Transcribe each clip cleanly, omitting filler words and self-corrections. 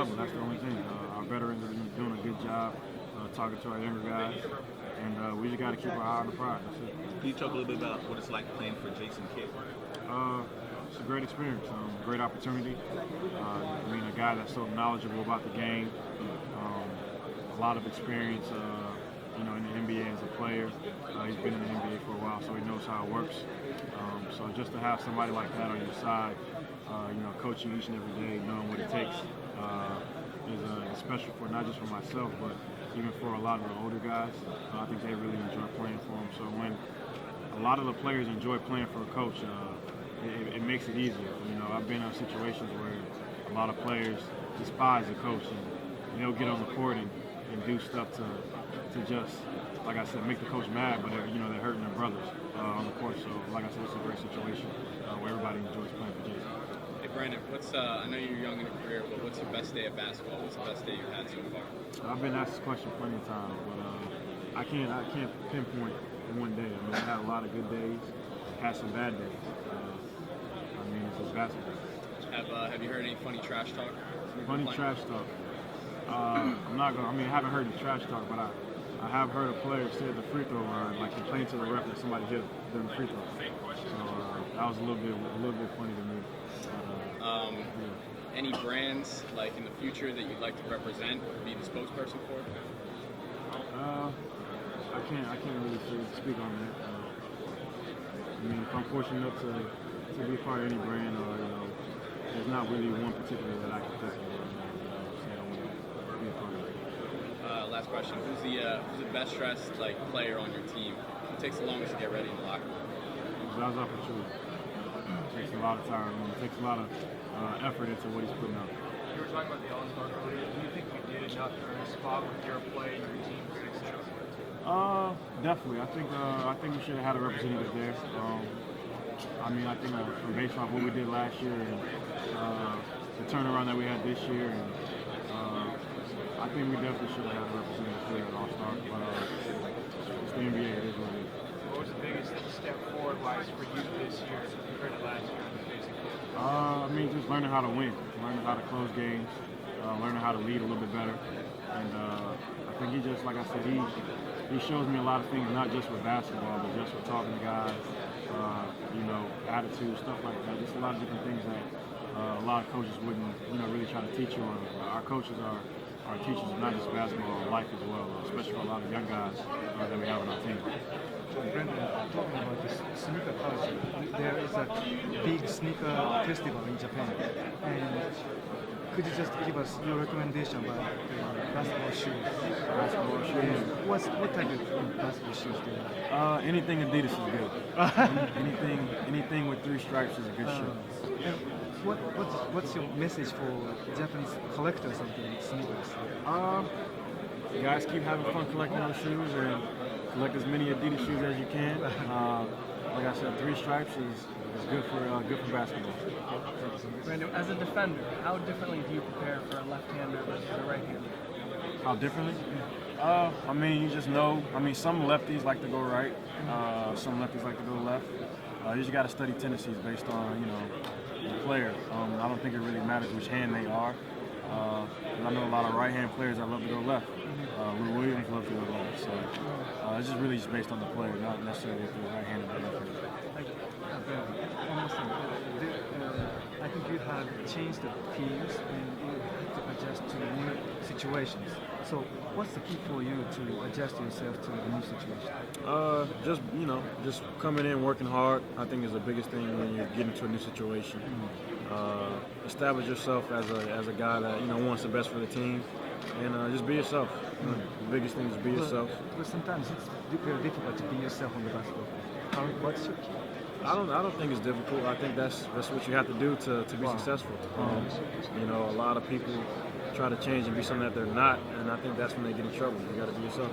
up, but that's the only thing. Our veterans are doing a good job talking to our younger guys, and we just got to keep our eye on the prize. That's it. Can you talk a little bit about what it's like playing for Jason Kidd? It's a great experience, great opportunity. I mean, a guy that's so knowledgeable about the game, a lot of experience, in the NBA as a player. He's been in the NBA for a while, so he knows how it works. So just to have somebody like that on your side, coaching each and every day, knowing what it takes, is special for not just for myself, but even for a lot of the older guys. I think they really enjoy playing for him. So when a lot of the players enjoy playing for a coach, it makes it easier. I've been in situations where a lot of players despise the coach, and they'll get on the court and do stuff to just, like I said, make the coach mad, but they're hurting their brothers on the court. So, like I said, it's a great situation where everybody enjoys playing for Jason. Hey Brandon, I know you're young in your career, but what's your best day of basketball? What's the best day you've had so far? I've been asked this question plenty of times, but I can't pinpoint one day. I mean, I had a lot of good days, had some bad days. It's just basketball. Have you heard any funny trash talk? Funny trash talk. I haven't heard the trash talk, but I have heard a player say at the free throw line, like complain to the ref that somebody hit during the free throw. So that was a little bit funny to me. Any brands like in the future that you'd like to represent or be the spokesperson for? I can't really speak on that. If I'm fortunate enough to be a part of any brand, there's not really one particular that I can think of right now. Say I want to be a part of it. Last question: Who's the best dressed player on your team? Who takes the longest to get ready in the locker room? That's up for sure. It takes a lot of time. It takes a lot of effort into what he's putting out. You were talking about the All-Star earlier. Do you think you did enough to earn a spot with your play and your team's success? Definitely. I think we should have had a representative there. I think from based off what we did last year and the turnaround that we had this year, and I think we definitely should have had a representative there at All-Star. But it's the NBA. It is what it is. What was the biggest step forward-wise for you this year compared to last year? Just learning how to win, learning how to close games, learning how to lead a little bit better. And I think he just, like I said, he shows me a lot of things, not just with basketball, but just with talking to guys, attitude, stuff like that. Just a lot of different things that a lot of coaches wouldn't, really try to teach you on. Our coaches are teachers of not just basketball, life as well, especially for a lot of young guys that we have on our team. Brandon, talking about this sneaker culture, there is a big sneaker festival in Japan, and could you just give us your recommendation about basketball shoes? Basketball shoes? What type of basketball shoes do you like? Anything Adidas is good. anything with 3 stripes is a good shoe. And what's your message for Japanese collectors of the sneakers? You guys keep having fun collecting those shoes and collect as many Adidas shoes as you can. Like I said, 3 stripes is good for basketball. Brandon, as a defender, how differently do you prepare for a left-hander versus a right-hander? How differently? You just know. Some lefties like to go right. Some lefties like to go left. You just got to study tendencies based on the player. I don't think it really matters which hand they are. I know a lot of right-hand players that love to go left. Lou Williams loves to go left. So it's just really based on the player, not necessarily if they're right-handed or left-handed. I think you have changed the teams and you have to adjust to new situations. So what's the key for you to adjust yourself to a new situation? Just coming in, working hard, I think is the biggest thing when you get into a new situation. Establish yourself as a guy that wants the best for the team, and just be yourself. The biggest thing is be yourself. But sometimes it's very difficult to be yourself on the basketball court. What's your key? I don't think it's difficult. I think that's what you have to do to be successful. A lot of people try to change and be something that they're not, and I think that's when they get in trouble. You got to be yourself.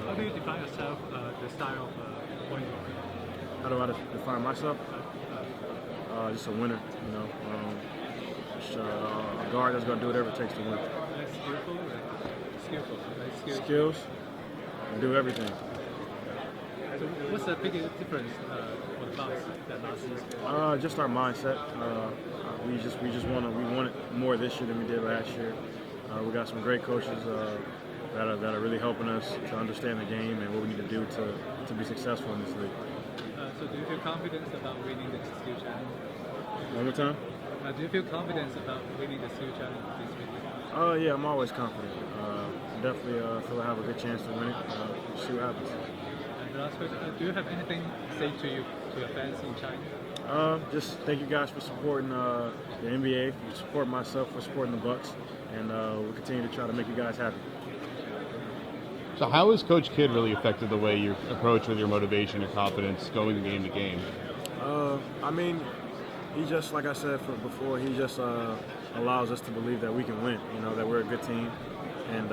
How do you define yourself, the style of point guard? How do I define myself? Just a winner, just a guard that's going to do whatever it takes to win. Like skillful? Skillful. Skills, do everything. So what's the biggest difference for the Bucks that last season? Just our mindset. we wanted more this year than we did last year. We got some great coaches that are really helping us to understand the game and what we need to do to be successful in this league. So do you feel confident about winning the Steel Challenge? One more time. Do you feel confident about winning the Steel Challenge this weekend? Yeah, I'm always confident. Definitely feel I have a good chance to win it. See what happens. And the last question, do you have anything to say to your fans in China? Just thank you guys for supporting the NBA, for supporting myself, for supporting the Bucks, and we'll continue to try to make you guys happy. So how has Coach Kidd really affected the way you approach with your motivation, your confidence going game to game? I mean, he just, like I said before, he just allows us to believe that we can win, that we're a good team. And,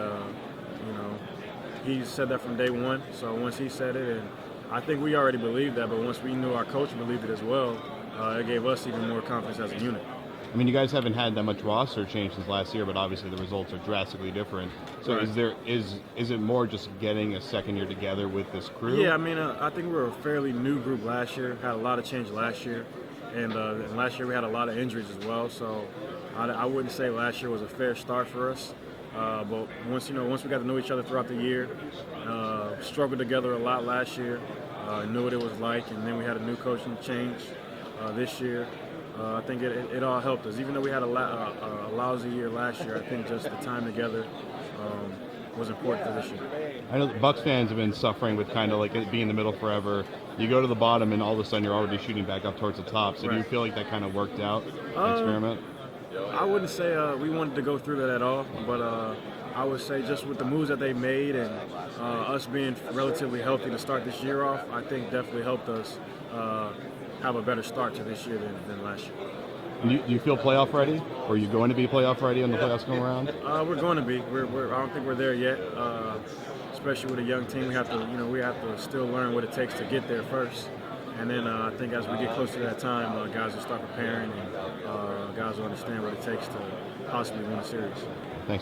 he said that from day one. So once he said it, and I think we already believed that, but once we knew our coach believed it as well, it gave us even more confidence as a unit. I mean, you guys haven't had that much roster change since last year, but obviously the results are drastically different. So Right. is it more just getting a second year together with this crew? Yeah, I mean, I think we were a fairly new group last year, had a lot of change last year, and last year we had a lot of injuries as well, so I wouldn't say last year was a fair start for us. But once we got to know each other throughout the year, struggled together a lot last year, knew what it was like, and then we had a new coaching change this year. I think it all helped us. Even though we had a lousy year last year, I think just the time together was important for this year. I know the Bucks fans have been suffering with kind of like it being in the middle forever. You go to the bottom and all of a sudden you're already shooting back up towards the top. So do you feel like that kind of worked out, the experiment? I wouldn't say we wanted to go through that at all, but I would say just with the moves that they made and us being relatively healthy to start this year off, I think definitely helped us have a better start to this year than last year. And you feel playoff ready? Or are you going to be playoff ready when the playoffs come around? We're going to be. I don't think we're there yet. Especially with a young team, we have to still learn what it takes to get there first. And then I think as we get closer to that time, guys will start preparing, and guys will understand what it takes to possibly win a series. Thanks.